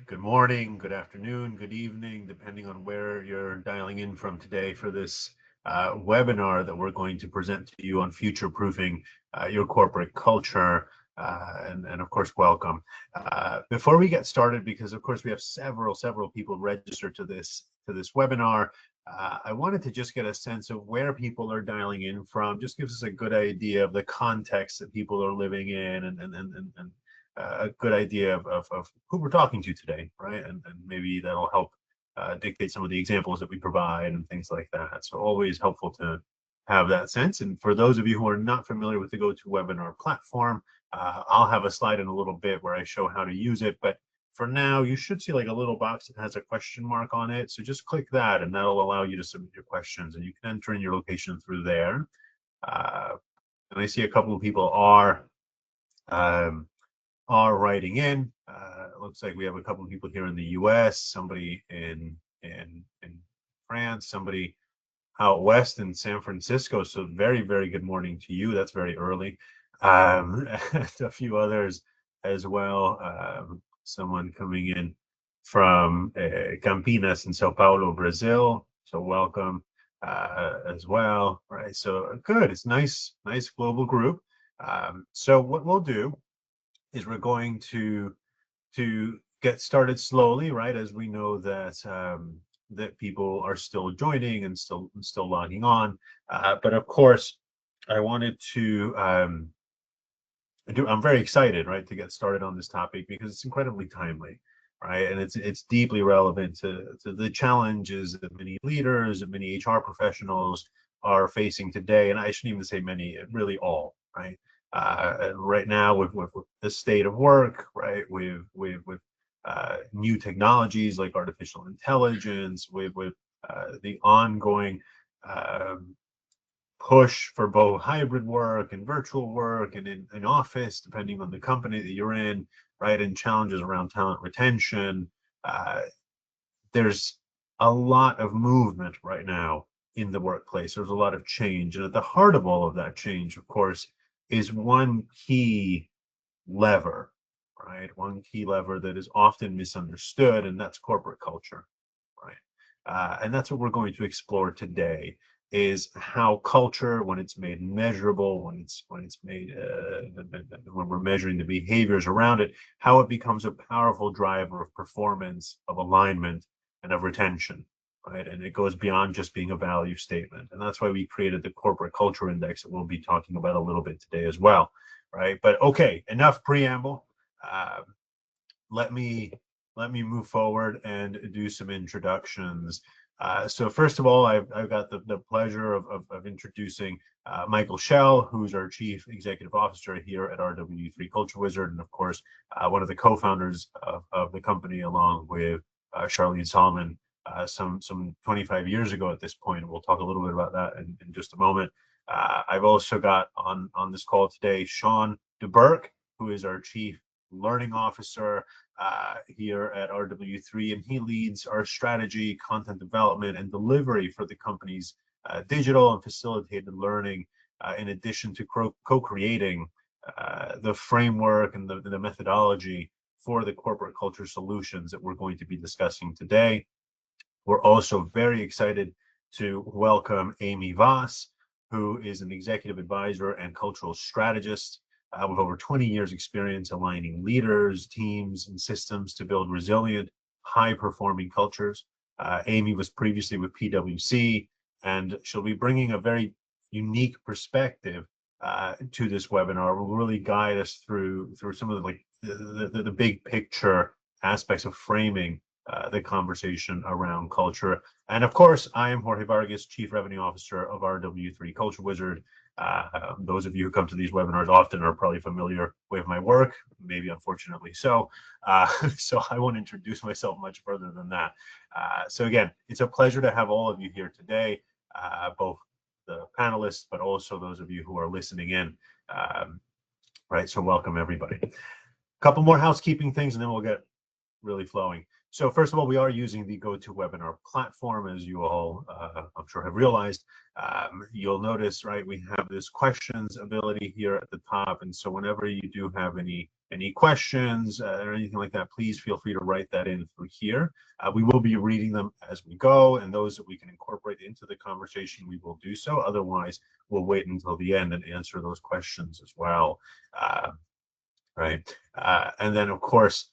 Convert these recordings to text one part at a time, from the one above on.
Good morning, good afternoon, good evening, depending on where you're dialing in from today for this webinar that we're going to present to you on future-proofing your corporate culture. And of course, welcome. Before we get started, because of course we have several people registered to this webinar, I wanted to just get a sense of where people are dialing in from. Just gives us a good idea of the context that people are living in, and a good idea of who we're talking to today, right? And maybe that'll help dictate some of the examples that we provide and things like that. So always helpful to have that sense. And for those of you who are not familiar with the GoToWebinar platform, I'll have a slide in a little bit where I show how to use it. But for now, you should see like a little box that has a question mark on it. So just click that and that'll allow you to submit your questions, and you can enter in your location through there. And I see a couple of people are writing in. It looks like we have a couple of people here in the US, somebody in France, somebody out west in San Francisco. So very good morning to you. That's very early. And a few others as well. Someone coming in from Campinas in Sao Paulo, Brazil. So welcome as well. Right. So good. It's nice global group. So what we'll do is we're going to get started slowly, right? As we know that that people are still joining and still logging on, but of course, I wanted to I'm very excited, right, to get started on this topic because it's incredibly timely, right? And it's deeply relevant to the challenges that many leaders and many HR professionals are facing today, and I shouldn't even say many, really all, right? Right now with the state of work, right, with new technologies like artificial intelligence, with the ongoing push for both hybrid work and virtual work and in office, depending on the company that you're in, right, and challenges around talent retention. There's a lot of movement right now in the workplace. There's a lot of change, and at the heart of all of that change, of course, is one key lever, right? One key lever that is often misunderstood, and that's corporate culture, right? And that's what we're going to explore today, is how culture, when it's made measurable, when it's made, when we're measuring the behaviors around it, how it becomes a powerful driver of performance, of alignment, and of retention. Right? And it goes beyond just being a value statement. And that's why we created the corporate culture index that we'll be talking about a little bit today as well. Right. But okay, enough preamble. Let me move forward and do some introductions. So first of all, I've got the pleasure of introducing Michael Schell, who's our Chief Executive Officer here at RW3 Culturewizard, and of course, one of the co-founders of the company, along with Charlene Solomon, some 25 years ago at this point. We'll talk a little bit about that in just a moment. I've also got on this call today Sean DeBerk, who is our Chief Learning Officer here at RW3, and he leads our strategy, content development, and delivery for the company's digital and facilitated learning, in addition to co-creating the framework and the methodology for the corporate culture solutions that we're going to be discussing today. We're also very excited to welcome Amy Voss, who is an executive advisor and cultural strategist with over 20 years experience aligning leaders, teams, and systems to build resilient, high-performing cultures. Amy was previously with PwC, and she'll be bringing a very unique perspective to this webinar. Will really guide us through some of the big picture aspects of framing the conversation around culture. And of course, I am Jorge Vargas, Chief Revenue Officer of RW3 Culturewizard. Those of you who come to these webinars often are probably familiar with my work, maybe unfortunately so. So I won't introduce myself much further than that. So again, it's a pleasure to have all of you here today, both the panelists, but also those of you who are listening in. Right, so welcome everybody. A couple more housekeeping things and then we'll get really flowing. So first of all, we are using the GoToWebinar platform, as you all, I'm sure, have realized. You'll notice, right, we have this questions ability here at the top, and so whenever you do have any questions or anything like that, please feel free to write that in through here. We will be reading them as we go, and those that we can incorporate into the conversation, we will do so. Otherwise, we'll wait until the end and answer those questions as well. Right, and then of course,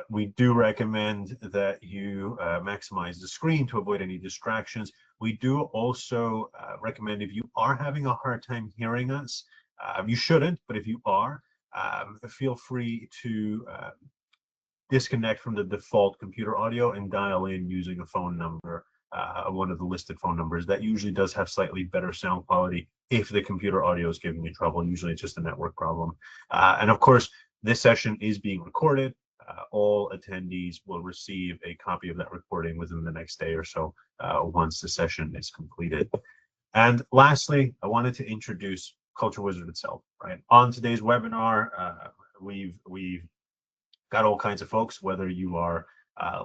we do recommend that you maximize the screen to avoid any distractions. We do also recommend, if you are having a hard time hearing us, you shouldn't, but if you are, feel free to disconnect from the default computer audio and dial in using a phone number, one of the listed phone numbers. That usually does have slightly better sound quality if the computer audio is giving you trouble. Usually it's just a network problem. And of course, this session is being recorded. All attendees will receive a copy of that recording within the next day or so, once the session is completed. And lastly, I wanted to introduce Culturewizard itself. Right, on today's webinar, we've got all kinds of folks, whether you are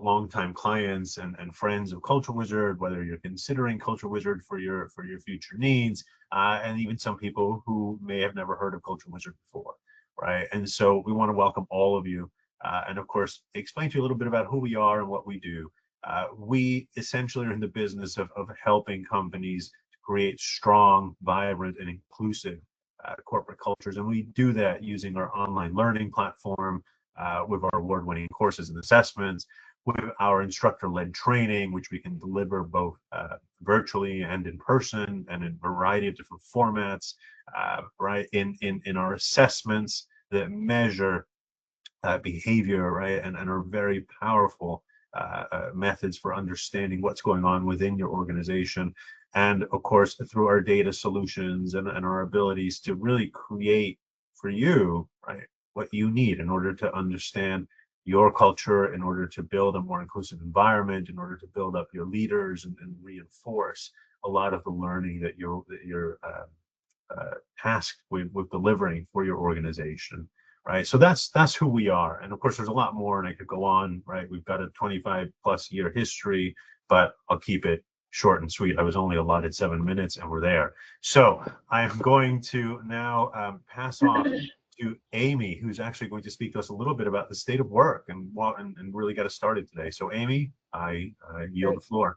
longtime clients and friends of Culturewizard, whether you're considering Culturewizard for your future needs, and even some people who may have never heard of Culturewizard before, right? And so we want to welcome all of you, and of course, explain to you a little bit about who we are and what we do. We essentially are in the business of helping companies to create strong, vibrant, and inclusive corporate cultures, and we do that using our online learning platform, with our award-winning courses and assessments, with our instructor-led training, which we can deliver both virtually and in person and in a variety of different formats, right, in our assessments that measure behavior, right, and are very powerful methods for understanding what's going on within your organization. And of course, through our data solutions and our abilities to really create for you, right, what you need in order to understand your culture, in order to build a more inclusive environment, in order to build up your leaders and reinforce a lot of the learning that you're tasked with delivering for your organization, right? So that's who we are. And of course, there's a lot more, and I could go on, right? We've got a 25+ year history, but I'll keep it short and sweet. I was only allotted 7 minutes, and we're there. So I'm going to now pass off to Amy, who's actually going to speak to us a little bit about the state of work and really get us started today. So Amy, I yield the floor.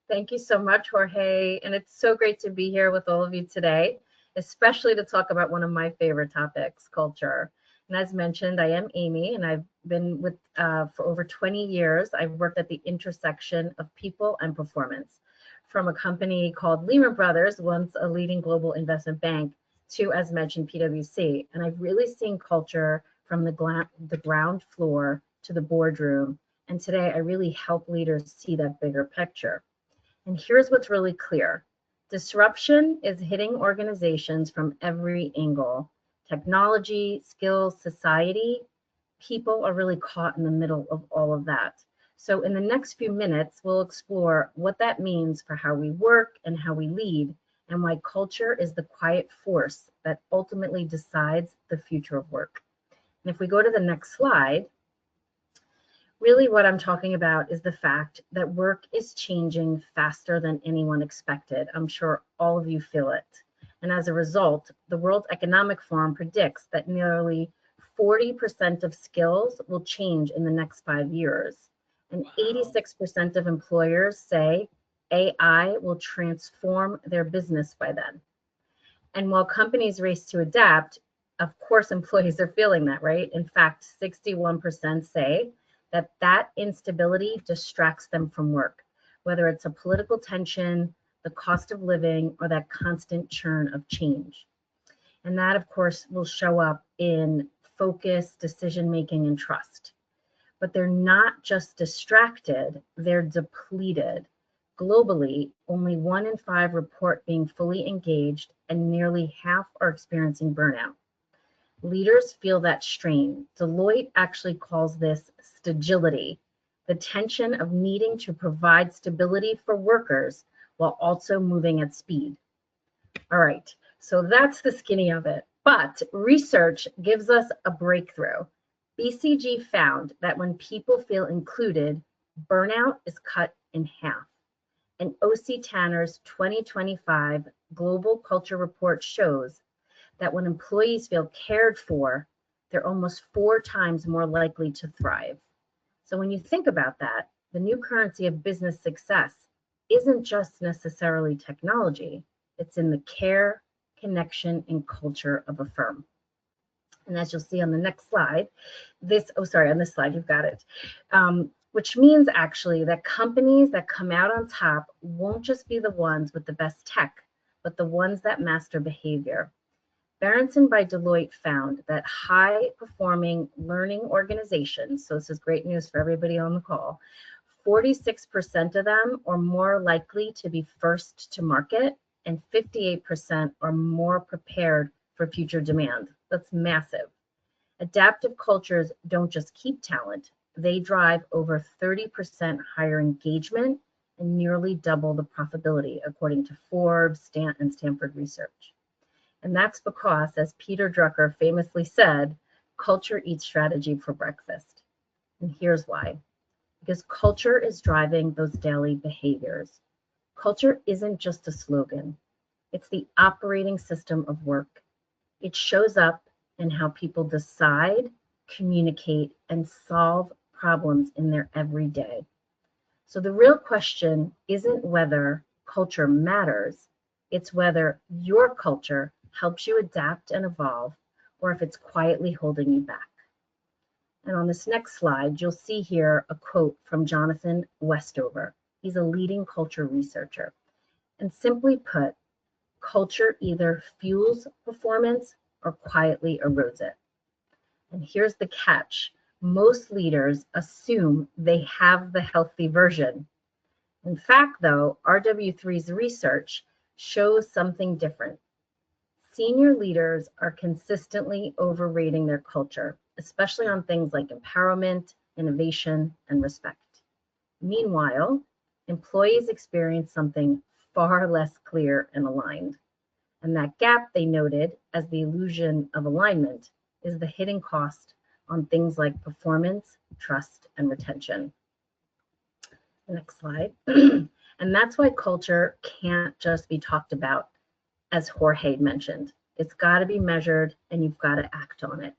Thank you so much, Jorge. And it's so great to be here with all of you today, especially to talk about one of my favorite topics, culture. And as mentioned, I am Amy, and I've been with for over 20 years. I've worked at the intersection of people and performance, from a company called Lehman Brothers, once a leading global investment bank, to, as mentioned, PwC. And I've really seen culture from the ground floor to the boardroom. And today I really help leaders see that bigger picture. And here's what's really clear. Disruption is hitting organizations from every angle. Technology, skills, society, people are really caught in the middle of all of that. So in the next few minutes, we'll explore what that means for how we work and how we lead, and why culture is the quiet force that ultimately decides the future of work. And if we go to the next slide, really what I'm talking about is the fact that work is changing faster than anyone expected. I'm sure all of you feel it. And as a result, the World Economic Forum predicts that nearly 40% of skills will change in the next 5 years. And 86% of employers say AI will transform their business by then. And while companies race to adapt, of course, employees are feeling that, right? In fact, 61% say that instability distracts them from work, whether it's a political tension, the cost of living, or that constant churn of change. And that, of course, will show up in focus, decision-making, and trust. But they're not just distracted, they're depleted. Globally, only 1 in 5 report being fully engaged, and nearly half are experiencing burnout. Leaders feel that strain. Deloitte actually calls this stagility, the tension of needing to provide stability for workers while also moving at speed. All right, so that's the skinny of it. But research gives us a breakthrough. BCG found that when people feel included, burnout is cut in half. And OC Tanner's 2025 Global Culture Report shows that when employees feel cared for, they're almost 4 times more likely to thrive. So when you think about that, the new currency of business success isn't just necessarily technology, it's in the care, connection, and culture of a firm. And as you'll see on the next slide, on this slide, you've got it. Which means actually that companies that come out on top won't just be the ones with the best tech, but the ones that master behavior. Berenson by Deloitte found that high-performing learning organizations, so this is great news for everybody on the call, 46% of them are more likely to be first to market, and 58% are more prepared for future demand. That's massive. Adaptive cultures don't just keep talent, they drive over 30% higher engagement and nearly double the profitability, according to Forbes and Stanford research. And that's because, as Peter Drucker famously said, culture eats strategy for breakfast. And here's why. Because culture is driving those daily behaviors. Culture isn't just a slogan, it's the operating system of work. It shows up in how people decide, communicate, and solve problems in their everyday. So the real question isn't whether culture matters, it's whether your culture helps you adapt and evolve, or if it's quietly holding you back. And on this next slide, you'll see here a quote from Jonathan Westover. He's a leading culture researcher. And simply put, culture either fuels performance or quietly erodes it. And here's the catch. Most leaders assume they have the healthy version. In fact, though, RW3's research shows something different. Senior leaders are consistently overrating their culture, especially on things like empowerment, innovation, and respect. Meanwhile, employees experience something far less clear and aligned. And that gap they noted as the illusion of alignment is the hidden cost on things like performance, trust, and retention. Next slide. And that's why culture can't just be talked about, as Jorge mentioned. It's got to be measured and you've got to act on it.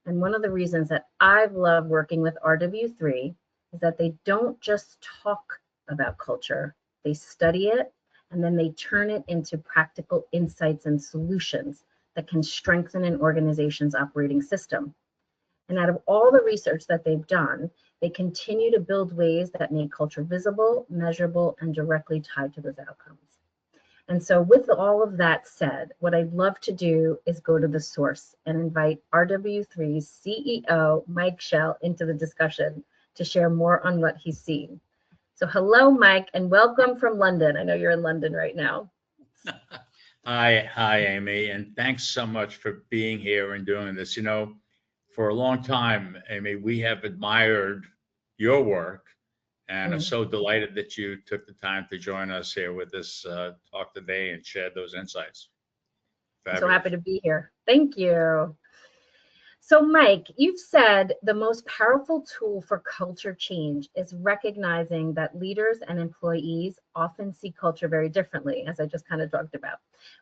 And one of the reasons that I've loved working with RW3 is that they don't just talk about culture, they study it, and then they turn it into practical insights and solutions that can strengthen an organization's operating system. And out of all the research that they've done, they continue to build ways that make culture visible, measurable, and directly tied to those outcomes. And so with all of that said, what I'd love to do is go to the source and invite RW3's CEO, Mike Schell, into the discussion to share more on what he's seen. So hello, Mike, and welcome from London. I know you're in London right now. Hi, Amy, and thanks so much for being here and doing this. You know, for a long time, Amy, we have admired your work and are so delighted that you took the time to join us here with this talk today and share those insights. Fabulous. I'm so happy to be here. Thank you. So Mike, you've said the most powerful tool for culture change is recognizing that leaders and employees often see culture very differently, as I just kind of talked about.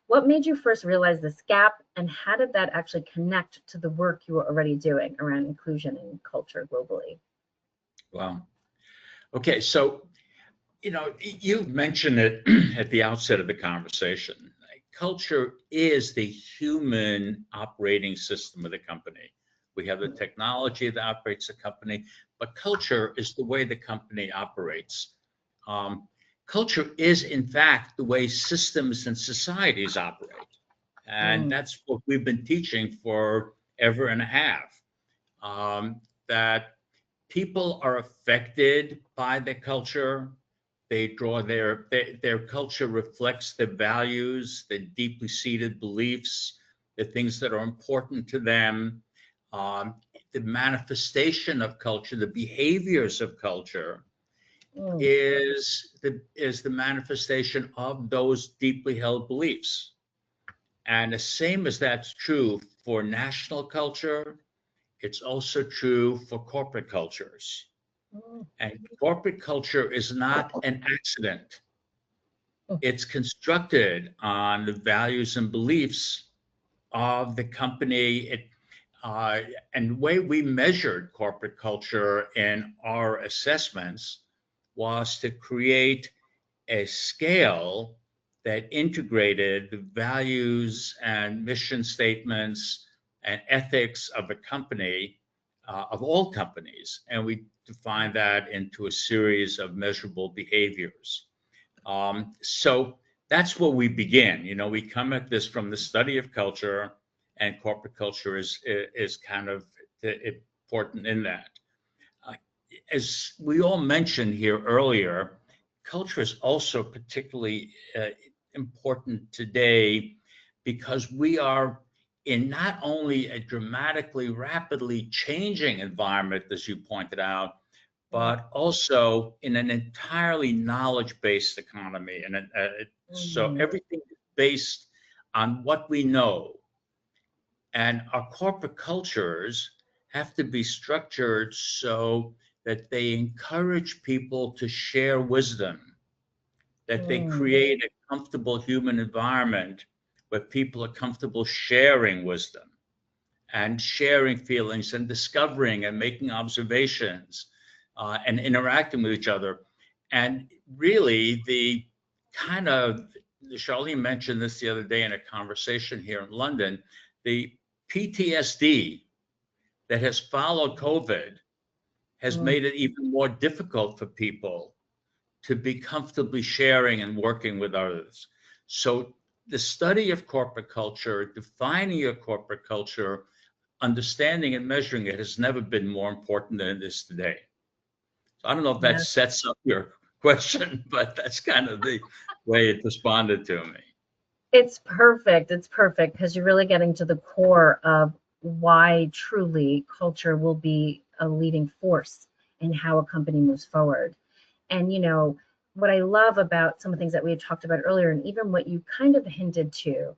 What made you first realize this gap, and how did that actually connect to the work you were already doing around inclusion and culture globally? Wow. Okay, so, you know, you mentioned it at the outset of the conversation. Culture is the human operating system of the company. We have the technology that operates the company, but culture is the way the company operates. Culture is, in fact, the way systems and societies operate. And that's what we've been teaching for ever and a half, that people are affected by their culture. They draw their culture reflects their values, their deeply seated beliefs, the things that are important to them. The manifestation of culture, the behaviors of culture, is the manifestation of those deeply held beliefs. And the same as that's true for national culture, it's also true for corporate cultures. Mm. And corporate culture is not an accident. It's constructed on the values and beliefs of the company. And the way we measured corporate culture in our assessments was to create a scale that integrated the values and mission statements and ethics of a company, of all companies. And we defined that into a series of measurable behaviors. So that's where we begin. We come at this from the study of culture, and corporate culture is kind of important in that. Uh, as we all mentioned here earlier, culture is also particularly important today because we are in not only a dramatically, rapidly changing environment, as you pointed out, but also in an entirely knowledge-based economy. And so everything is based on what we know. And our corporate cultures have to be structured so that they encourage people to share wisdom, that they create a comfortable human environment where people are comfortable sharing wisdom and sharing feelings and discovering and making observations and interacting with each other. And really, the kind of, Charlene mentioned this the other day in a conversation here in London, the PTSD that has followed COVID has made it even more difficult for people to be comfortably sharing and working with others. So the study of corporate culture, defining your corporate culture, understanding and measuring it has never been more important than it is today. So I don't know if that sets up your question, but that's kind of the way it responded to me. It's perfect. It's perfect because you're really getting to the core of why truly culture will be a leading force in how a company moves forward. And, what I love about some of the things that we had talked about earlier, and even what you kind of hinted to,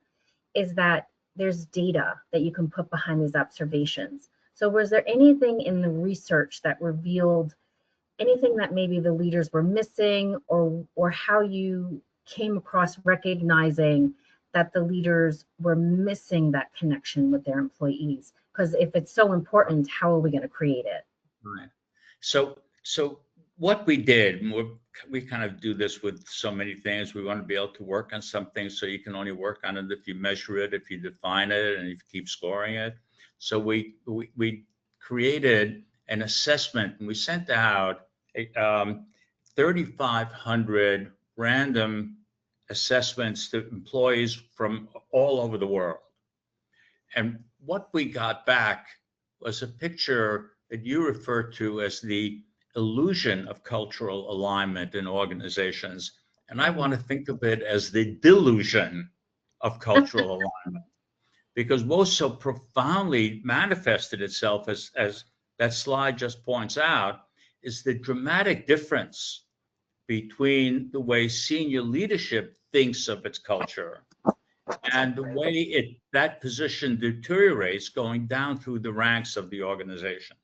is that there's data that you can put behind these observations. So was there anything in the research that revealed anything that maybe the leaders were missing, or how you came across recognizing that the leaders were missing that connection with their employees? Because if it's so important, how are we going to create it? Right. So what we did, and we kind of do this with so many things. We want to be able to work on something, so you can only work on it if you measure it, if you define it, and if you keep scoring it. So we created an assessment, and we sent out 3,500 random assessments to employees from all over the world. And what we got back was a picture that you refer to as the illusion of cultural alignment in organizations. And I want to think of it as the delusion of cultural alignment, because what so profoundly manifested itself, as that slide just points out, is the dramatic difference between the way senior leadership thinks of its culture and the way that position deteriorates going down through the ranks of the organization.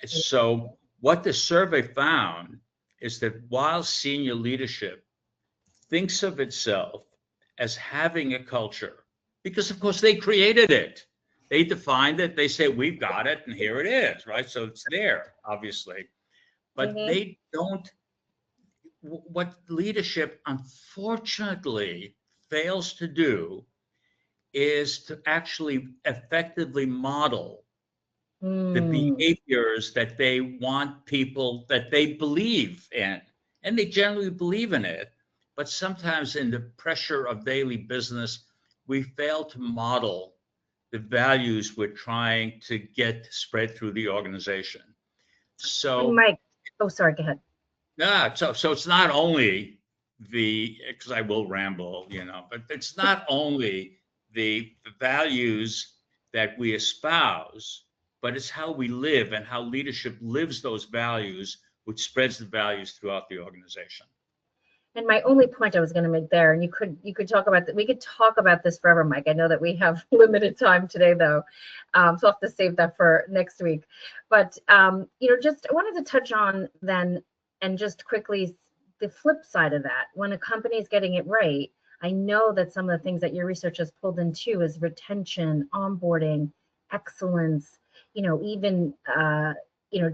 So what the survey found is that while senior leadership thinks of itself as having a culture, because of course they created it, they defined it, they say, we've got it, and here it is, right? So it's there, obviously. But they don't, what leadership unfortunately fails to do is to actually effectively model the behaviors that they want people, that they believe in. And they generally believe in it, but sometimes in the pressure of daily business, we fail to model the values we're trying to get spread through the organization. So, Mike, sorry, go ahead. Yeah, so it's not only because I will ramble, but it's not only the values that we espouse, but it's how we live and how leadership lives those values, which spreads the values throughout the organization. And my only point I was going to make there, and you could talk about that. We could talk about this forever, Mike. I know that we have limited time today, though, so I'll have to save that for next week. But just I wanted to touch on then, and just quickly, the flip side of that. When a company is getting it right, I know that some of the things that your research has pulled into is retention, onboarding, excellence. Even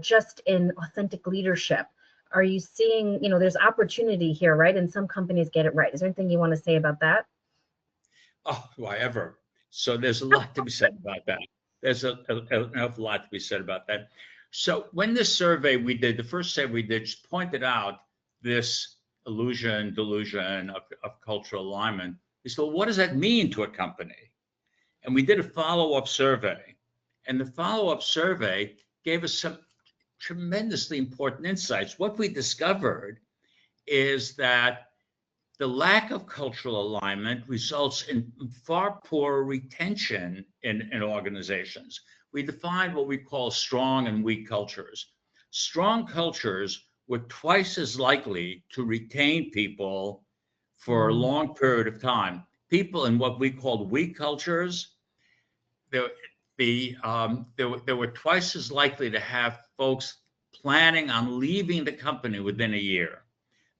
just in authentic leadership. Are you seeing, there's opportunity here, right? And some companies get it right. Is there anything you want to say about that? Oh, why ever. So there's a lot to be said about that. There's an awful lot to be said about that. So when this survey we did, the first survey we did, just pointed out this delusion of cultural alignment. We said, well, what does that mean to a company? And we did a follow-up survey. And the follow-up survey gave us some tremendously important insights. What we discovered is that the lack of cultural alignment results in far poorer retention in organizations. We defined what we call strong and weak cultures. Strong cultures were twice as likely to retain people for a long period of time. People in what we called weak cultures, they were twice as likely to have folks planning on leaving the company within a year.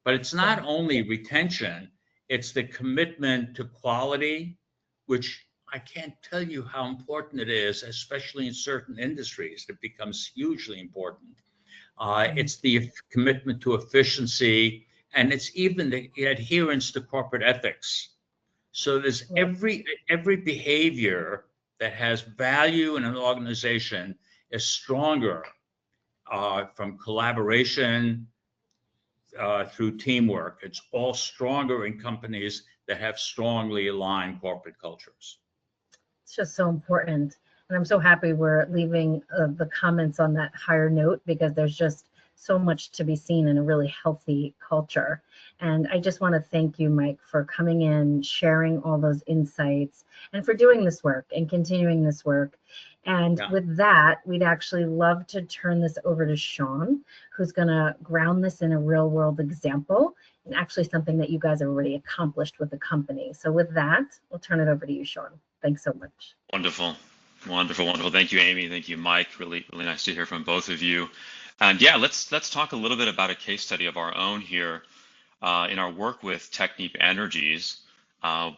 But it's not only retention, it's the commitment to quality, which I can't tell you how important it is, especially in certain industries. It becomes hugely important. It's the commitment to efficiency, and it's even the adherence to corporate ethics. So there's every behavior that has value in an organization is stronger from collaboration through teamwork. It's all stronger in companies that have strongly aligned corporate cultures. It's just so important. And I'm so happy we're leaving the comments on that higher note, because there's just so much to be seen in a really healthy culture. And I just want to thank you, Mike, for coming in, sharing all those insights, and for doing this work and continuing this work. And with that, we'd actually love to turn this over to Sean, who's going to ground this in a real world example, and actually something that you guys have already accomplished with the company. So with that, we'll turn it over to you, Sean. Thanks so much. Wonderful. Thank you, Amy. Thank you, Mike. Really nice to hear from both of you. And yeah, let's talk a little bit about a case study of our own here in our work with Technip Energies,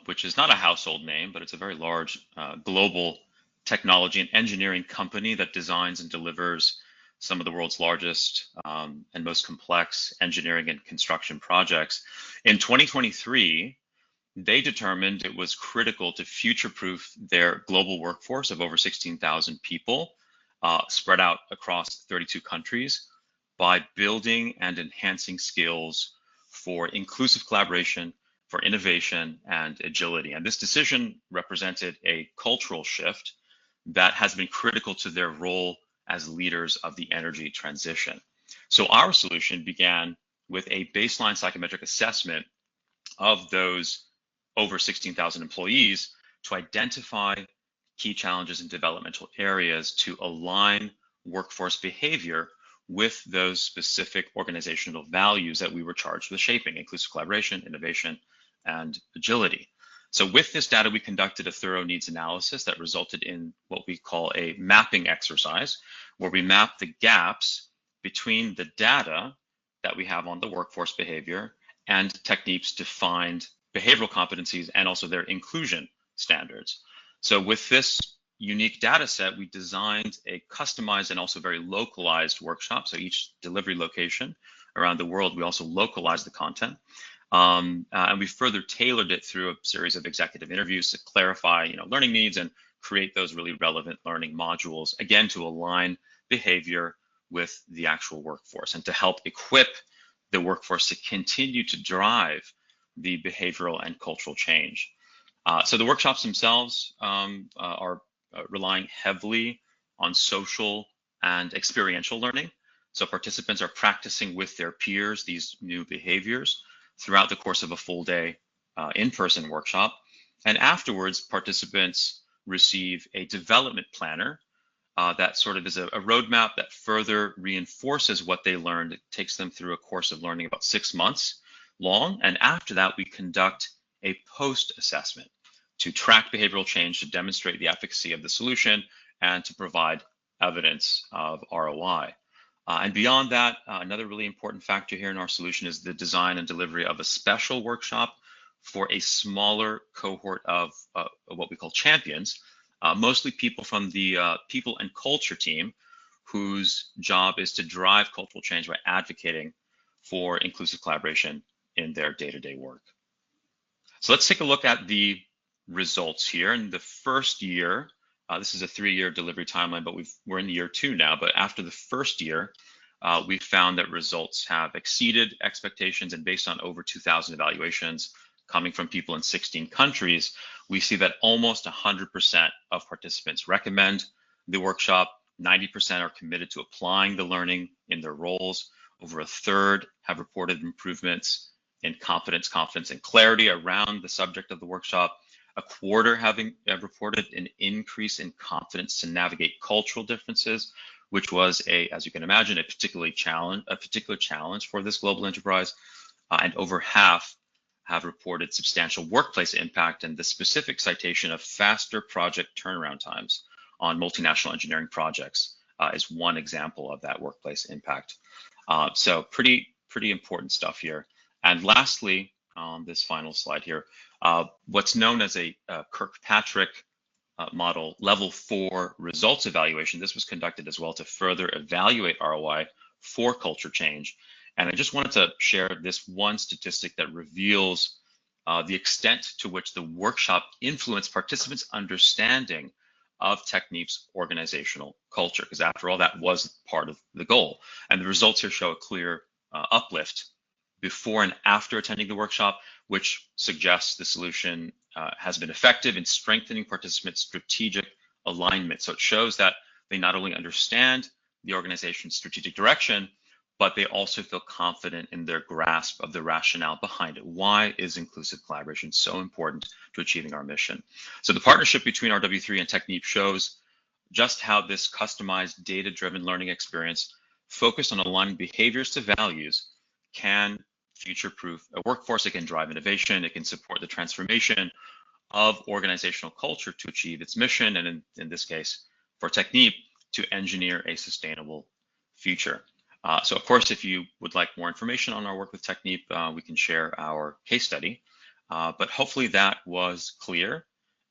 which is not a household name, but it's a very large global technology and engineering company that designs and delivers some of the world's largest and most complex engineering and construction projects. In 2023, they determined it was critical to future-proof their global workforce of over 16,000 people spread out across 32 countries by building and enhancing skills for inclusive collaboration, for innovation and agility. And this decision represented a cultural shift that has been critical to their role as leaders of the energy transition. So our solution began with a baseline psychometric assessment of those over 16,000 employees to identify key challenges in developmental areas to align workforce behavior with those specific organizational values that we were charged with shaping: inclusive collaboration, innovation, and agility. So with this data, we conducted a thorough needs analysis that resulted in what we call a mapping exercise, where we map the gaps between the data that we have on the workforce behavior and Technip's defined behavioral competencies and also their inclusion standards. So with this unique data set, we designed a customized and also very localized workshop. So each delivery location around the world, we also localized the content. And we further tailored it through a series of executive interviews to clarify, learning needs and create those really relevant learning modules, again, to align behavior with the actual workforce and to help equip the workforce to continue to drive the behavioral and cultural change. So the workshops themselves are relying heavily on social and experiential learning. So participants are practicing with their peers these new behaviors throughout the course of a full day in-person workshop. And afterwards, participants receive a development planner that sort of is a roadmap that further reinforces what they learned. It takes them through a course of learning about 6 months long. And after that, we conduct a post-assessment to track behavioral change, to demonstrate the efficacy of the solution, and to provide evidence of ROI. And beyond that, another really important factor here in our solution is the design and delivery of a special workshop for a smaller cohort of what we call champions, mostly people from the people and culture team, whose job is to drive cultural change by advocating for inclusive collaboration in their day-to-day work. So let's take a look at the results here. In the first year, this is a 3-year delivery timeline, but we're in year 2 now. But after the first year, we found that results have exceeded expectations, and based on over 2,000 evaluations coming from people in 16 countries, we see that almost 100% of participants recommend the workshop. 90% are committed to applying the learning in their roles. Over a third have reported improvements in confidence, and clarity around the subject of the workshop. A quarter have reported an increase in confidence to navigate cultural differences, which was as you can imagine, a particular challenge for this global enterprise. And over half have reported substantial workplace impact, and the specific citation of faster project turnaround times on multinational engineering projects is one example of that workplace impact. So pretty important stuff here. And lastly, on this final slide here, what's known as a Kirkpatrick model level 4 results evaluation. This was conducted as well to further evaluate ROI for culture change. And I just wanted to share this one statistic that reveals the extent to which the workshop influenced participants' understanding of Technip's organizational culture, because after all, that was part of the goal. And the results here show a clear uplift before and after attending the workshop, which suggests the solution has been effective in strengthening participants' strategic alignment. So it shows that they not only understand the organization's strategic direction, but they also feel confident in their grasp of the rationale behind it. Why is inclusive collaboration so important to achieving our mission? So the partnership between RW3 and Technip shows just how this customized data-driven learning experience focused on aligning behaviors to values can future-proof a workforce. It can drive innovation. It can support the transformation of organizational culture to achieve its mission, and in this case, for Technip, to engineer a sustainable future. So of course, if you would like more information on our work with Technip, we can share our case study. But hopefully that was clear.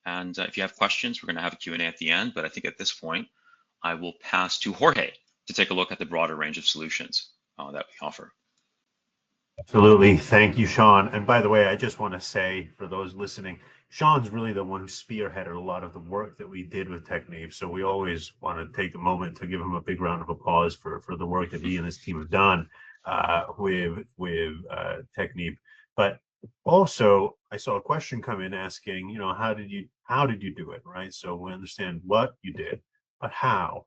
And if you have questions, we're going to have a Q&A at the end. But I think at this point, I will pass to Jorge to take a look at the broader range of solutions that we offer. Absolutely. Thank you, Sean. And by the way, I just want to say for those listening, Sean's really the one who spearheaded a lot of the work that we did with Technip. So we always want to take a moment to give him a big round of applause for the work that he and his team have done with Technip. But also, I saw a question come in asking, how did you do it, right? So we understand what you did, but how?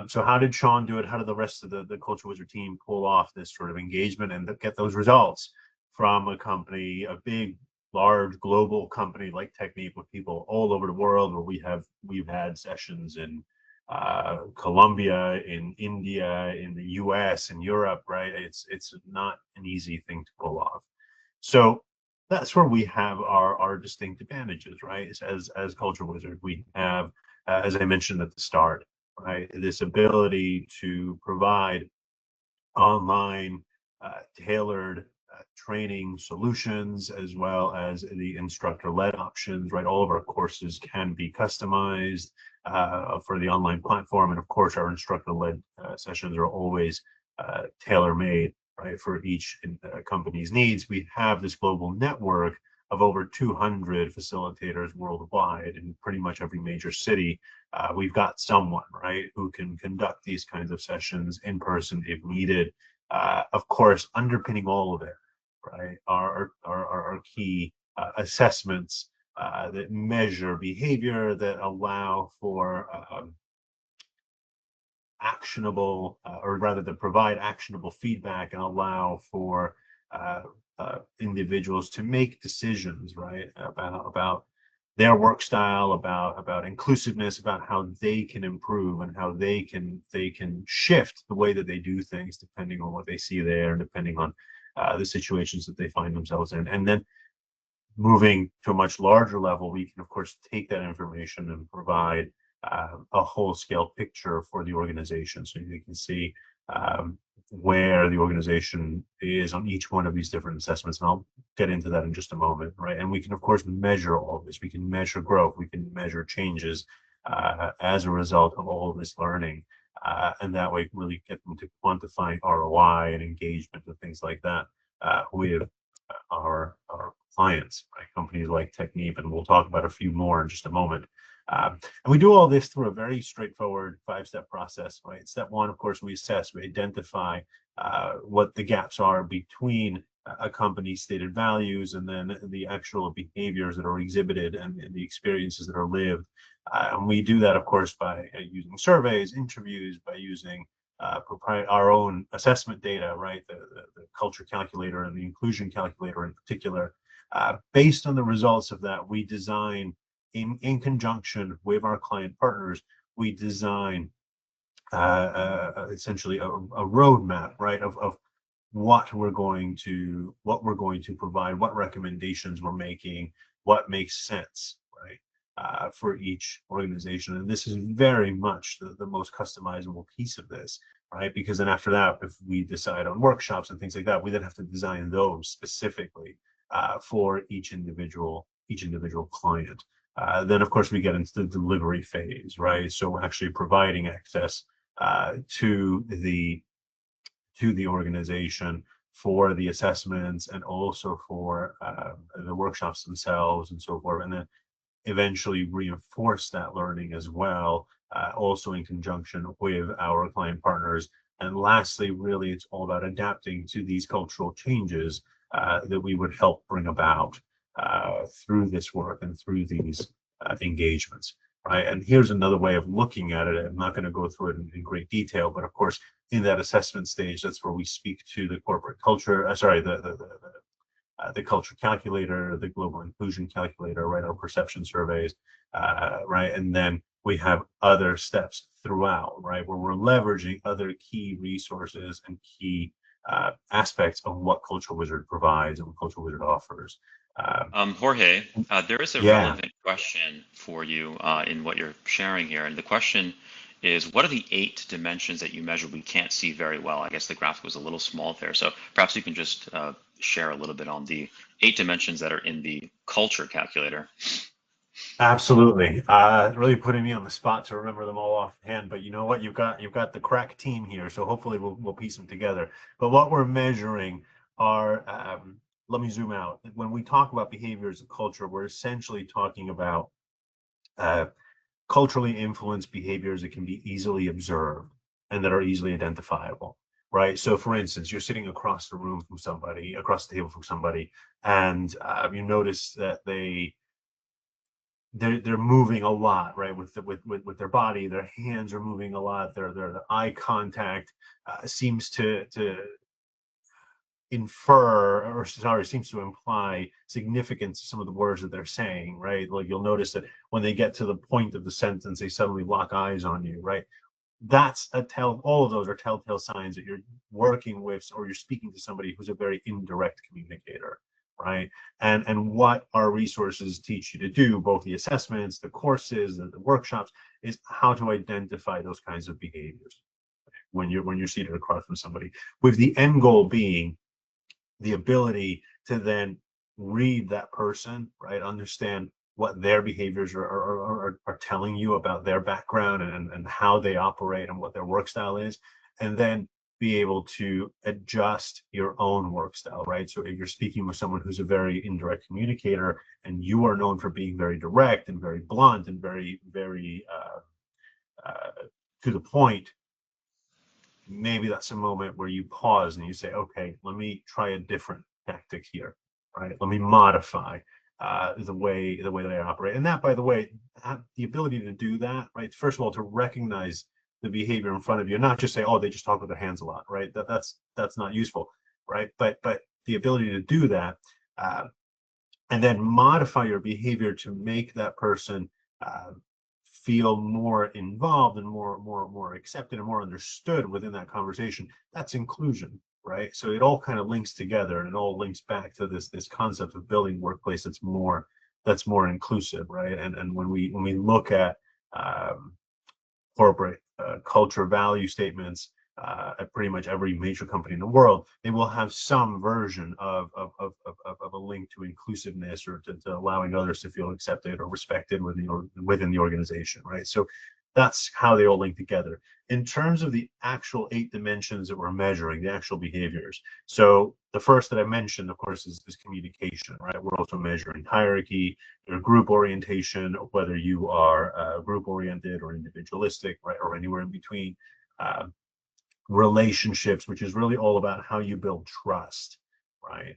So how did Sean do it? How did the rest of the Culturewizard team pull off this sort of engagement and get those results from a company, a big, large global company like Technip, with people all over the world, where we've had sessions in Colombia, in India, in the US, in Europe, right? It's not an easy thing to pull off. So that's where we have our distinct advantages, right? As Culturewizard, we have, as I mentioned at the start, right, this ability to provide online tailored training solutions, as well as the instructor-led options, right? All of our courses can be customized for the online platform, and of course our instructor-led sessions are always tailor-made, right, for each company's needs. We have this global network of over 200 facilitators worldwide in pretty much every major city. We've got someone, right, who can conduct these kinds of sessions in person if needed. Of course, underpinning all of it, right, are key assessments that measure behavior, that allow for actionable, or rather that provide actionable feedback and allow for individuals to make decisions, right, about their work style, about inclusiveness, about how they can improve and how they can shift the way that they do things depending on what they see there, and depending on the situations that they find themselves in. And then moving to a much larger level, we can, of course, take that information and provide a whole-scale picture for the organization. So you can see where the organization is on each one of these different assessments. And I'll get into that in just a moment, right? And we can, of course, measure all of this. We can measure growth. We can measure changes as a result of all of this learning. And that way really get them to quantify ROI and engagement and things like that with our clients, right? Companies like Technip, and we'll talk about a few more in just a moment. And we do all this through a very straightforward 5-step process, right? Step one, of course, we assess, we identify what the gaps are between a company's stated values and then the actual behaviors that are exhibited and the experiences that are lived. And we do that, of course, by using surveys, interviews, by using our own assessment data, right? The culture calculator and the inclusion calculator in particular. Based on the results of that, we design, in conjunction with our client partners, we design essentially a roadmap, right, of what we're going to provide, what recommendations we're making, what makes sense, right, for each organization. And this is very much the most customizable piece of this, right? Because then after that, if we decide on workshops and things like that, we then have to design those specifically for each individual client. Then, of course, we get into the delivery phase, right? So we're actually providing access to the organization for the assessments and also for the workshops themselves and so forth, and then eventually reinforce that learning as well, also in conjunction with our client partners. And lastly, really, it's all about adapting to these cultural changes that we would help bring about through this work and through these engagements, right? And here's another way of looking at it. I'm not going to go through it in great detail, but of course, in that assessment stage, that's where we speak to the corporate culture, the culture calculator, the global inclusion calculator, right, our perception surveys, right? And then we have other steps throughout, right, where we're leveraging other key resources and key aspects of what Culturewizard provides and what Culturewizard offers. Jorge, there is a Yeah. relevant question for you in what you're sharing here. And the question is, what are the 8 dimensions that you measure we can't see very well? I guess the graphic was a little small there. So perhaps you can just share a little bit on the 8 dimensions that are in the culture calculator. Absolutely. Really putting me on the spot to remember them all offhand, but you know what? You've got the crack team here, so hopefully we'll piece them together. But what we're measuring are, let me zoom out. When we talk about behaviors of culture, we're essentially talking about culturally influenced behaviors that can be easily observed and that are easily identifiable, right? So for instance, you're sitting across the room from somebody, across the table from somebody, and you notice that they're moving a lot, right? With their body, their hands are moving a lot. Their eye contact seems to infer, or sorry, seems to imply significance to some of the words that they're saying, right? Like you'll notice that when they get to the point of the sentence, they suddenly lock eyes on you, right? That's all of those are telltale signs that you're working with or you're speaking to somebody who's a very indirect communicator, right? And what our resources teach you to do, both the assessments, the courses, the workshops, is how to identify those kinds of behaviors when you're seated across from somebody, with the end goal being the ability to then read that person, right? Understand what their behaviors are telling you about their background and how they operate and what their work style is, and then be able to adjust your own work style, right? So if you're speaking with someone who's a very indirect communicator and you are known for being very direct and very blunt and very to the point, maybe that's a moment where you pause and you say, okay, let me try a different tactic here, right? Let me modify the way that I operate. And that, by the way, the ability to do that, right? First of all, to recognize the behavior in front of you, and not just say, oh, they just talk with their hands a lot, right? That's not useful, right? But the ability to do that, and then modify your behavior to make that person feel more involved and more accepted and more understood within that conversation. That's inclusion, right? So it all kind of links together, and it all links back to this concept of building workplace that's more inclusive, right? And when we look at corporate culture value statements at pretty much every major company in the world, they will have some version of a link to inclusiveness, or to allowing others to feel accepted or respected within the organization, right? So that's how they all link together. In terms of the actual 8 dimensions that we're measuring, the actual behaviors. So the first that I mentioned, of course, is communication, right? We're also measuring hierarchy, your group orientation, whether you are group oriented or individualistic, right, or anywhere in between. Relationships, which is really all about how you build trust, right,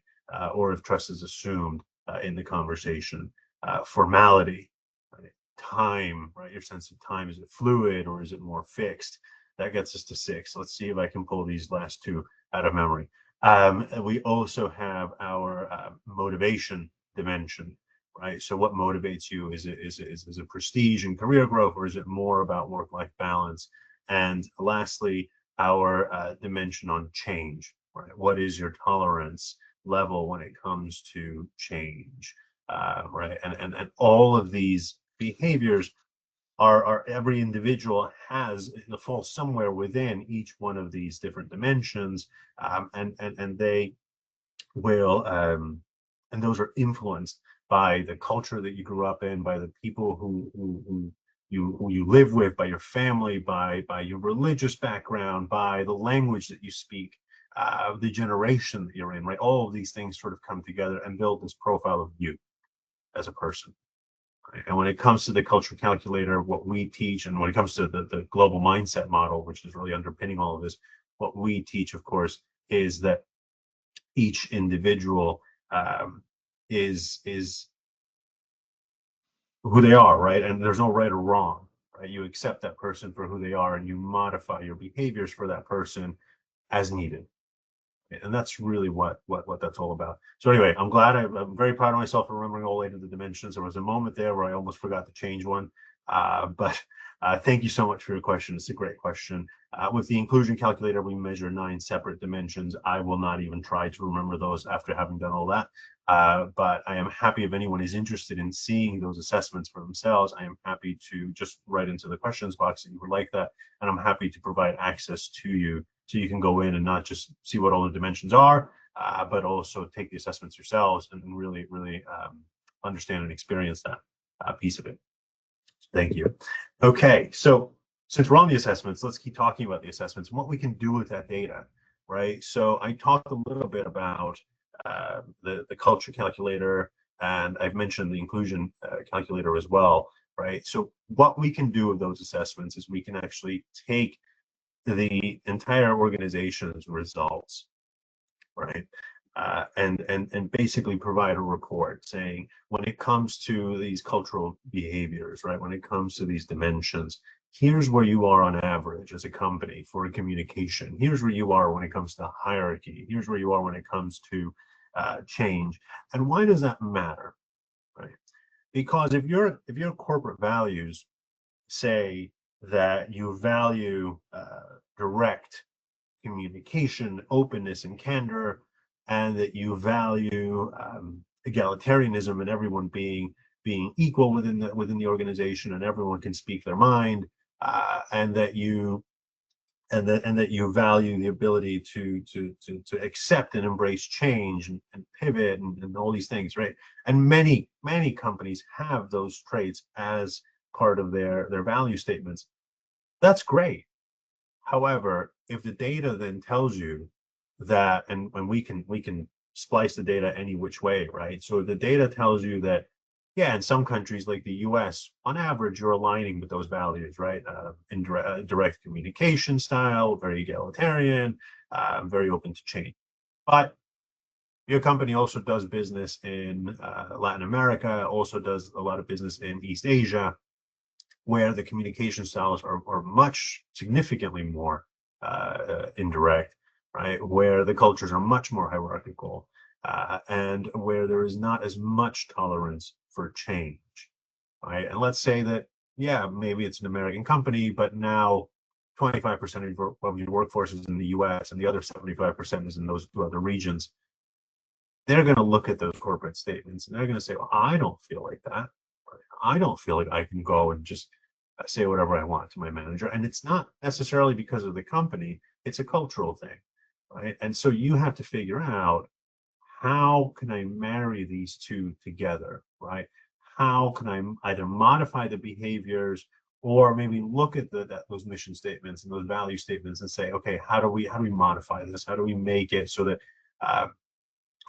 or if trust is assumed in the conversation. Formality, right? Time, right? Your sense of time, is it fluid or is it more fixed? That gets us to 6. Let's see if I can pull these last 2 out of memory. We also have our motivation dimension, right? So what motivates you? Is it prestige and career growth, or is it more about work-life balance? And lastly, our dimension on change, right? What is your tolerance level when it comes to change, right? And all of these behaviors are every individual falls somewhere within each one of these different dimensions, and they will and those are influenced by the culture that you grew up in, by the people who you live with, by your family, by your religious background, by the language that you speak, the generation that you're in, right? All of these things sort of come together and build this profile of you as a person. Right? And when it comes to the culture calculator, what we teach, and when it comes to the global mindset model, which is really underpinning all of this, what we teach, of course, is that each individual is who they are, right? And there's no right or wrong, right? You accept that person for who they are, and you modify your behaviors for that person as needed. And that's really what that's all about. So anyway, I'm very proud of myself for remembering all 8 of the dimensions. There was a moment there where I almost forgot to change one, but thank you so much for your question. It's a great question. With the inclusion calculator, we measure 9 separate dimensions. I will not even try to remember those after having done all that. But I am happy if anyone is interested in seeing those assessments for themselves. I am happy to just write into the questions box that you would like that, and I'm happy to provide access to you so you can go in and not just see what all the dimensions are, but also take the assessments yourselves and really understand and experience that piece of it. Thank you. Okay, so since we're on the assessments, let's keep talking about the assessments and what we can do with that data, right? So I talked a little bit about the culture calculator, and I've mentioned the inclusion calculator as well, right? So what we can do with those assessments is we can actually take the entire organization's results, right? And basically provide a report saying, when it comes to these cultural behaviors, right? When it comes to these dimensions, here's where you are on average as a company for communication. Here's where you are when it comes to hierarchy. Here's where you are when it comes to change. And why does that matter, right? Because if your corporate values say that you value direct communication, openness, and candor, and that you value egalitarianism and everyone being equal within the organization, and everyone can speak their mind, and that you value the ability to accept and embrace change and pivot and all these things, right? And many companies have those traits as part of their value statements. That's great. However, if the data then tells you that, and we can splice the data any which way, right? So if the data tells you that, yeah, in some countries like the US, on average, you're aligning with those values, right? Direct communication style, very egalitarian, very open to change. But your company also does business in Latin America, also does a lot of business in East Asia, where the communication styles are much significantly more indirect, right? Where the cultures are much more hierarchical, and where there is not as much tolerance for change, right? And let's say that, yeah, maybe it's an American company, but now 25% of your workforce is in the US and the other 75% is in those two other regions, they're going to look at those corporate statements and they're going to say, well, I don't feel like that. I don't feel like I can go and just say whatever I want to my manager. And it's not necessarily because of the company, it's a cultural thing, right? And so you have to figure out, how can I marry these two together, right? How can I either modify the behaviors or maybe look at those mission statements and those value statements and say, okay, how do we modify this? How do we make it so that I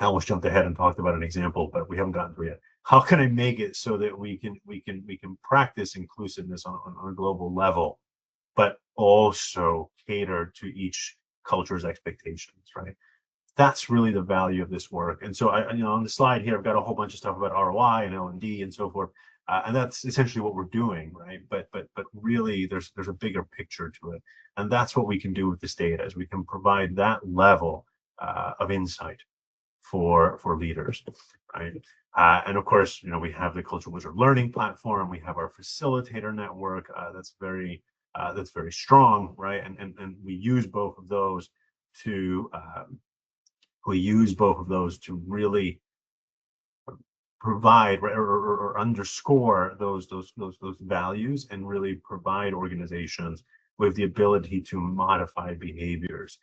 almost jumped ahead and talked about an example, but we haven't gotten through yet. How can I make it so that we can practice inclusiveness on a global level, but also cater to each culture's expectations, right? That's really the value of this work. And so on the slide here, I've got a whole bunch of stuff about ROI and L&D and so forth. And that's essentially what we're doing, right? But really, there's a bigger picture to it, and that's what we can do with this data, is we can provide that level of insight for leaders, right? And of course, we have the Culturewizard learning platform. We have our facilitator network that's very strong, right? And we use both of those to really provide or underscore those values and really provide organizations with the ability to modify behaviors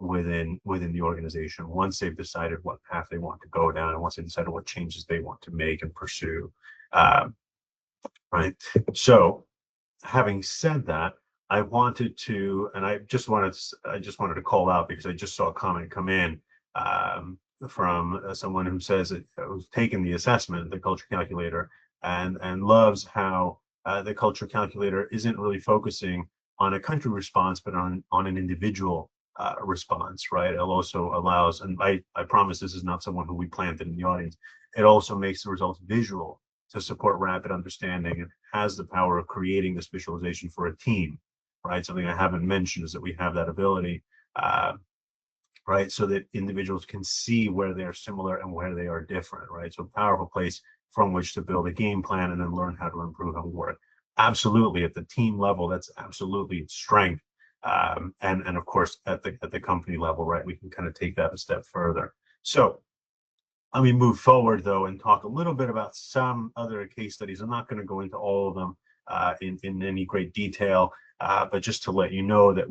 within the organization once they've decided what path they want to go down and once they've decided what changes they want to make and pursue. Right. So, having said that, I just wanted to call out because I just saw a comment come in from someone who says who's taken the assessment, the culture calculator, and loves how the culture calculator isn't really focusing on a country response, but on an individual response, right? It also allows, and I promise this is not someone who we planted in the audience, it also makes the results visual to support rapid understanding and has the power of creating this visualization for a team, right? Something I haven't mentioned is that we have that ability, right? So that individuals can see where they're similar and where they are different, right? So a powerful place from which to build a game plan and then learn how to improve how we work. Absolutely, at the team level, that's absolutely its strength. And of course, at the company level, right, we can kind of take that a step further. So let me move forward, though, and talk a little bit about some other case studies. I'm not going to go into all of them in any great detail, but just to let you know that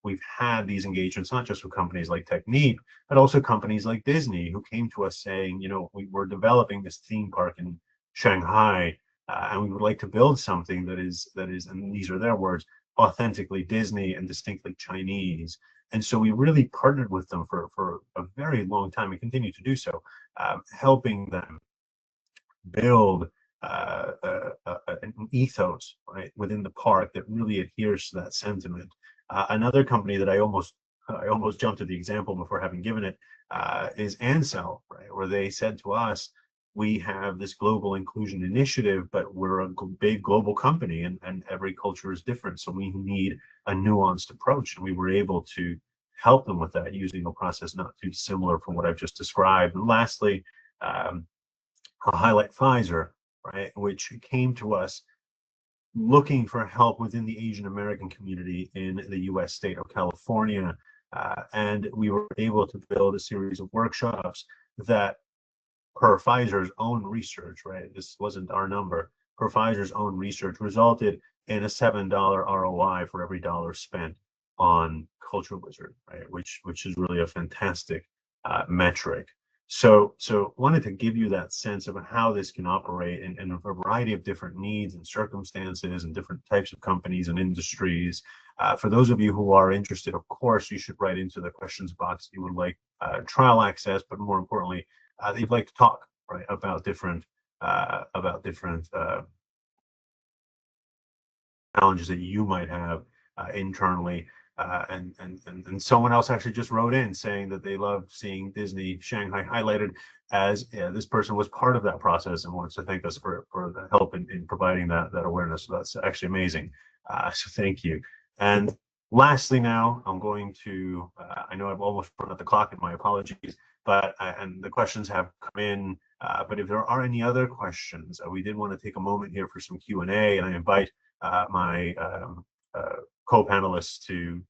we've had these engagements, not just with companies like Technique, but also companies like Disney, who came to us saying, we were developing this theme park in Shanghai, and we would like to build something that is, and these are their words, authentically Disney and distinctly Chinese. And so we really partnered with them for a very long time and continue to do so, helping them build an ethos, right, within the park that really adheres to that sentiment. Another company that I almost jumped at the example before having given it is Ansel, right, where they said to us, we have this global inclusion initiative, but we're a big global company and every culture is different. So we need a nuanced approach. And we were able to help them with that using a process not too similar from what I've just described. And lastly, I'll highlight Pfizer, right, which came to us looking for help within the Asian American community in the US state of California. And we were able to build a series of workshops that, per Pfizer's own research, right, this wasn't our number, per Pfizer's own research, resulted in a $7 ROI for every dollar spent on Culturewizard, right, which is really a fantastic metric. So wanted to give you that sense of how this can operate in a variety of different needs and circumstances and different types of companies and industries. For those of you who are interested, of course, you should write into the questions box you would like trial access, but more importantly, you'd like to talk, right, about different challenges that you might have internally. And someone else actually just wrote in saying that they love seeing Disney Shanghai highlighted as this person was part of that process and wants to thank us for the help in providing that awareness. So that's actually amazing. So thank you. And lastly, now I'm going to, I know I've almost run out the clock, and my apologies, but and the questions have come in. But if there are any other questions, we did want to take a moment here for some Q&A, and I invite my co-panelists to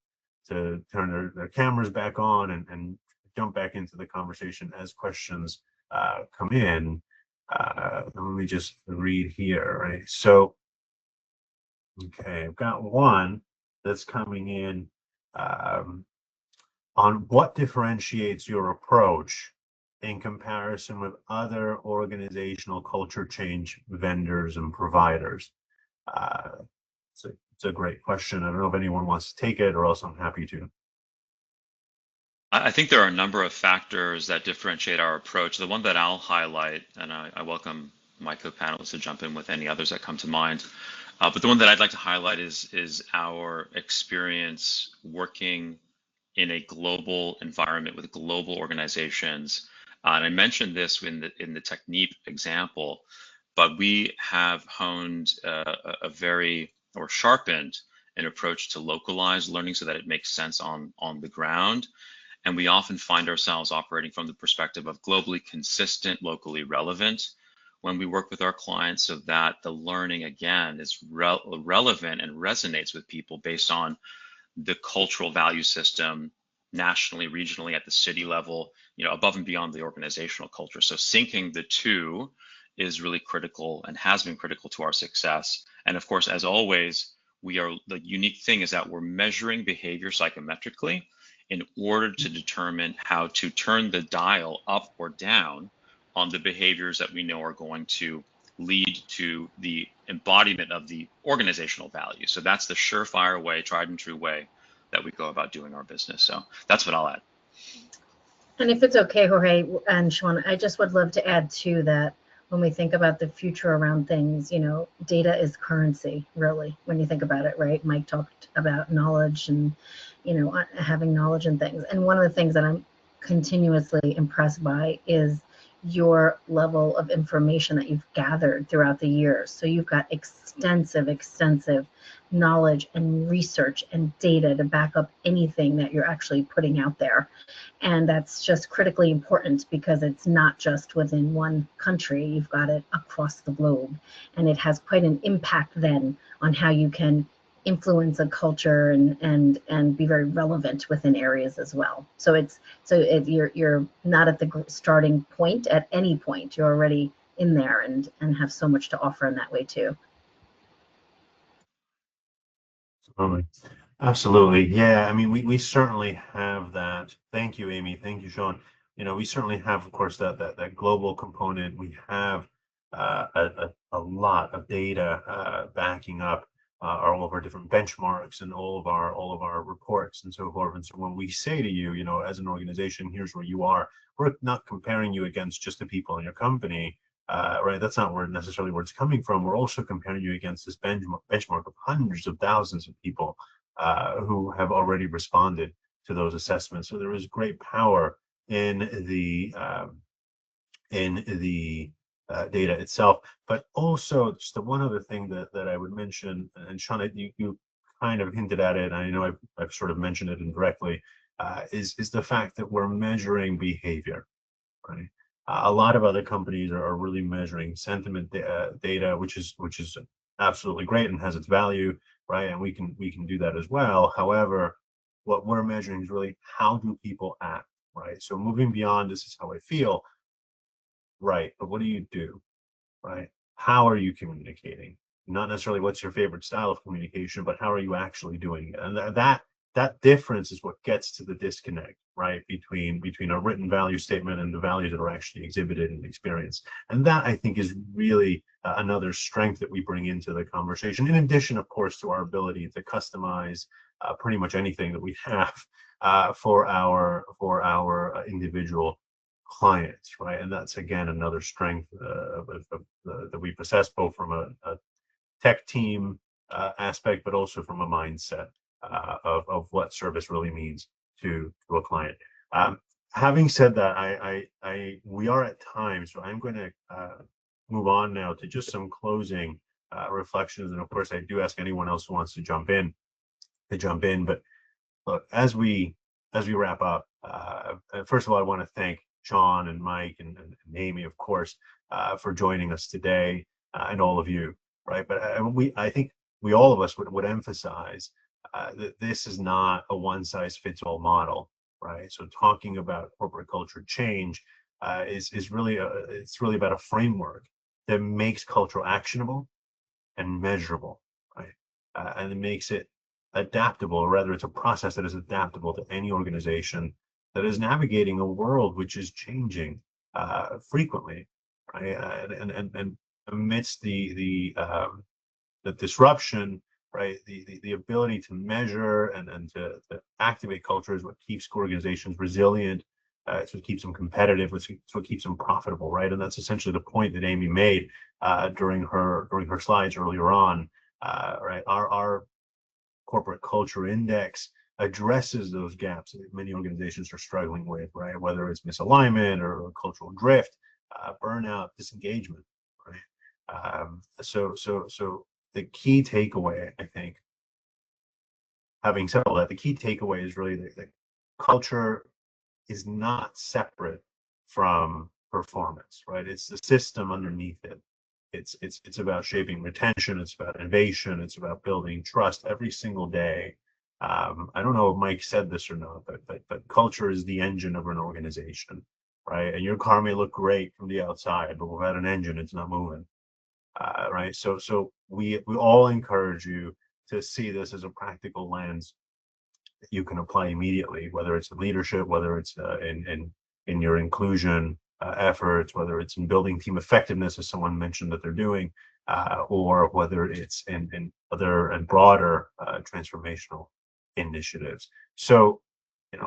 turn their cameras back on and jump back into the conversation as questions come in. Let me just read here, right? So, okay, I've got one that's coming in on what differentiates your approach in comparison with other organizational culture change vendors and providers. It's a great question. I don't know if anyone wants to take it, or else I'm happy to. I think there are a number of factors that differentiate our approach. The one that I'll highlight, and I welcome my co-panelists to jump in with any others that come to mind, but the one that I'd like to highlight is our experience working in a global environment with global organizations. And I mentioned this in the Technique example, but we have honed a very, or sharpened an approach to localized learning so that it makes sense on the ground. And we often find ourselves operating from the perspective of globally consistent, locally relevant when we work with our clients, so that the learning, again, is relevant and resonates with people based on the cultural value system nationally, regionally, at the city level, above and beyond the organizational culture. So syncing the two is really critical and has been critical to our success. And of course, as always, the unique thing is that we're measuring behavior psychometrically in order to determine how to turn the dial up or down on the behaviors that we know are going to lead to the embodiment of the organizational value. So that's the surefire way, tried and true way that we go about doing our business. So that's what I'll add. And if it's okay, Jorge and Sean, I just would love to add too that when we think about the future around things, data is currency, really, when you think about it, right? Mike talked about knowledge and, having knowledge and things. And one of the things that I'm continuously impressed by is your level of information that you've gathered throughout the years. So you've got extensive knowledge and research and data to back up anything that you're actually putting out there. And that's just critically important because it's not just within one country, you've got it across the globe. And it has quite an impact then on how you can influence a culture and be very relevant within areas as well. So you're not at the starting point at any point. You're already in there and have so much to offer in that way too. Absolutely. Yeah, I mean, we certainly have that. Thank you, Amy. Thank you, Sean. We certainly have, of course, that global component. We have a lot of data backing up all of our different benchmarks and all of our reports and so forth. And so when we say to you, as an organization, here's where you are, we're not comparing you against just the people in your company. Right, that's not necessarily where it's coming from. We're also comparing you against this benchmark of hundreds of thousands of people who have already responded to those assessments. So there is great power in the data itself. But also, just the one other thing that I would mention, and Sean, you kind of hinted at it, and I know I've sort of mentioned it indirectly, is the fact that we're measuring behavior, right? A lot of other companies are really measuring sentiment data, which is absolutely great and has its value, right? And we can do that as well. However, what we're measuring is really how do people act, right? So moving beyond this is how I feel, right? But what do you do, right? How are you communicating? Not necessarily what's your favorite style of communication, but how are you actually doing it? And that difference is what gets to the disconnect, right, between a written value statement and the values that are actually exhibited in experience. And that, I think, is really another strength that we bring into the conversation, in addition, of course, to our ability to customize pretty much anything that we have for our individual clients, right? And that's, again, another strength that we possess, both from a tech team aspect, but also from a mindset of what service really means to a client. Having said that, we are at time, so I'm going to move on now to just some closing reflections. And of course, I do ask anyone else who wants to jump in to jump in. But look, as we wrap up, first of all, I want to thank Sean and Mike and Amy, of course, for joining us today, and all of you, right? But I think all of us would emphasize that this is not a one-size-fits-all model, right? So talking about corporate culture change is really it's really about a framework that makes culture actionable and measurable, right? And it makes it adaptable, or rather, it's a process that is adaptable to any organization that is navigating a world which is changing frequently, right? And amidst the disruption, right? The ability to measure and to activate culture is what keeps organizations resilient. It's what keeps them competitive. It's what keeps them profitable, right? And that's essentially the point that Amy made during her slides earlier on, right? Our corporate culture index addresses those gaps that many organizations are struggling with, right? Whether it's misalignment or cultural drift, burnout, disengagement, right? So the key takeaway, I think, having said all that, the key takeaway is really that culture is not separate from performance, right? It's the system underneath it. It's about shaping retention. It's about innovation. It's about building trust every single day. I don't know if Mike said this or not, but culture is the engine of an organization, right? And your car may look great from the outside, but without an engine, it's not moving, right? So we all encourage you to see this as a practical lens that you can apply immediately, whether it's in leadership, whether it's in your inclusion efforts, whether it's in building team effectiveness, as someone mentioned that they're doing, or whether it's in other and broader transformational initiatives. So,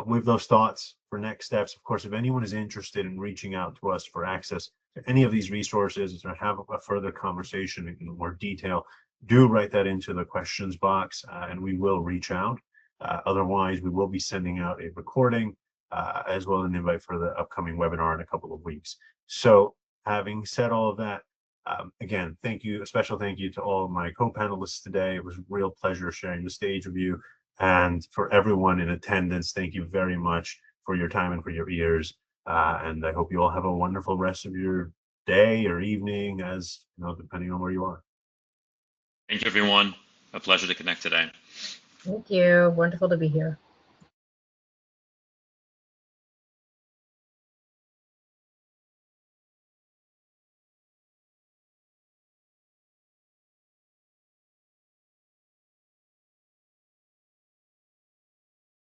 with those thoughts for next steps, of course, if anyone is interested in reaching out to us for access to any of these resources or have a further conversation in more detail, do write that into the questions box, and we will reach out. Otherwise, we will be sending out a recording as well as an invite for the upcoming webinar in a couple of weeks. So having said all of that, again, thank you, a special thank you to all of my co-panelists today. It was a real pleasure sharing the stage with you. And for everyone in attendance, thank you very much for your time and for your ears. And I hope you all have a wonderful rest of your day or evening, as depending on where you are. Thank you, everyone. A pleasure to connect today. Thank you. Wonderful to be here.